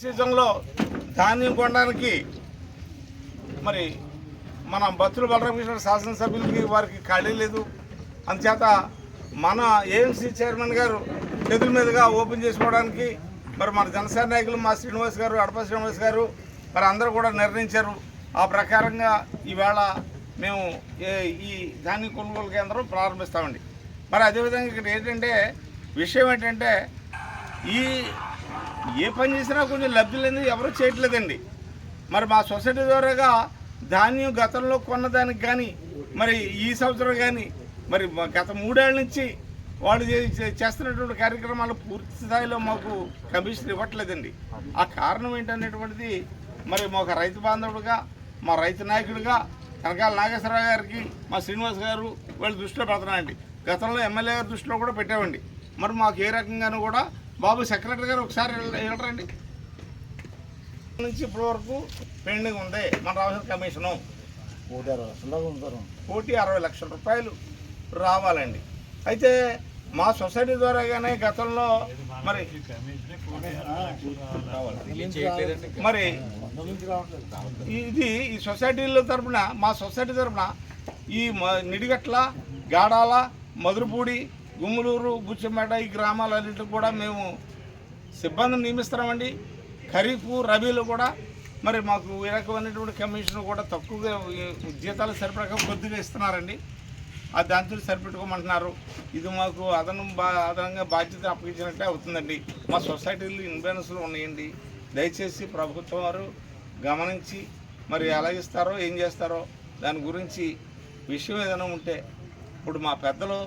సీజన్లో ధాన్యం కొనడానికి మరి మన బత్తుల బలరామకృష్ణ శాసనసభ్యులకి వారికి ఖాళీ లేదు. అందుచేత మన ఏఎంసీ చైర్మన్ గారు చేతుల మీదుగా ఓపెన్ చేసుకోవడానికి మరి మన జనసేన నాయకులు మా శ్రీనివాస్ గారు, అడప శ్రీనివాస్ గారు మరి అందరూ కూడా నిర్ణయించారు. ఆ ప్రకారంగా ఈవేళ మేము ఈ ధాన్యం కొనుగోలు కేంద్రం ప్రారంభిస్తామండి. మరి అదేవిధంగా ఇక్కడ ఏంటంటే విషయం ఏంటంటే ఏ పని చేసినా కొంచెం లబ్ధి లేని ఎవరూ చేయట్లేదండి. మరి మా సొసైటీ ద్వారాగా ధాన్యం గతంలో కొన్నదానికి కానీ మరి ఈ సంవత్సరం కానీ మరి గత 3 ఏళ్ళ నుంచి వాళ్ళు చేస్తున్నటువంటి కార్యక్రమాలు పూర్తి స్థాయిలో మాకు కమిషన్ ఇవ్వట్లేదండి. ఆ కారణం ఏంటనేటువంటిది మరి మా ఒక రైతు బాంధవుడుగా, మా రైతు నాయకుడిగా కనకాల నాగేశ్వరరావు గారికి, మా శ్రీనివాస్ గారు వాళ్ళు దృష్టిలో పెడుతున్నాయండి. గతంలో ఎమ్మెల్యే గారి దృష్టిలో కూడా పెట్టామండి. మరి మాకు ఏ రకంగానూ కూడా బాబు సెక్రటరీ గారు ఒకసారి వెళ్ళరండి నుంచి ఇప్పటి వరకు పెండింగ్ ఉంది మన రావాల్సిన కమిషను. 1,60,00,000 లక్షల రూపాయలు రావాలండి. అయితే మా సొసైటీ ద్వారాగానే గతంలో మరి ఇది ఈ సొసైటీల తరఫున మా సొసైటీ తరఫున ఈ నిడిగట్ల, గాడాల, మధురపూడి, గుమ్మలూరు, బుచ్చంపేట ఈ గ్రామాలన్నింటికి కూడా మేము సిబ్బందిని నియమిస్తున్నామండి. ఖరీఫ్, రబీలో కూడా మరి మాకు ఏ రకమైనటువంటి కమిషన్ కూడా తక్కువగా జీతాలు సరిపడక కొద్దిగా ఇస్తున్నారండి. ఆ దాంతో సరిపెట్టుకోమంటున్నారు. ఇది మాకు అదనంగా బాధ్యత అప్పగించినట్టే అవుతుందండి. మా సొసైటీలు ఇన్బ్యాలెన్స్లు ఉన్నాయండి. దయచేసి ప్రభుత్వం వారు గమనించి మరి ఎలా ఇస్తారో ఏం చేస్తారో దాని గురించి విషయం ఏదైనా ఉంటే ఇప్పుడు మా పెద్దలు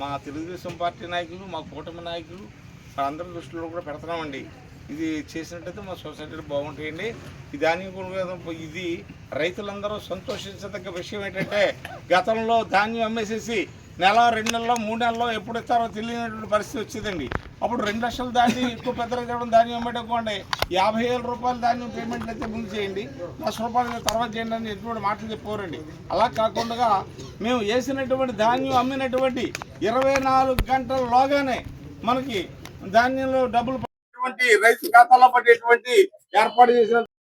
మా తెలుగుదేశం పార్టీ నాయకులు, మా కూటమి నాయకులు అందరి దృష్టిలో కూడా పెడుతున్నామండి. ఇది చేసినట్టయితే మా సొసైటీలు బాగుంటాయండి. ఈ ధాన్యం కొనుగోలు ఇది రైతులందరూ సంతోషించదగ్గ విషయం ఏంటంటే గతంలో ధాన్యం అమ్మేసేసి నెల, 2 నెలల్లో, 3 నెలల్లో ఎప్పుడు ఇస్తారో తెలియనటువంటి పరిస్థితి వచ్చేదండి. అప్పుడు 2 లక్షలు దాటి ఎక్కువ పెద్ద రైతు ధాన్యం అమ్మేటనుకోండి 50,000 రూపాయలు ధాన్యం పేమెంట్లు అయితే ముందు చేయండి, 1,00,000 రూపాయలు తర్వాత చేయండి అని ఎటువంటి మాటలు చెప్పేవారండి. అలా కాకుండా మేము వేసినటువంటి ధాన్యం అమ్మినటువంటి 24 గంటల్లోగానే మనకి ధాన్యంలో డబ్బులు పడేటువంటి రైతు ఖాతాలో పడేటువంటి ఏర్పాటు చేసిన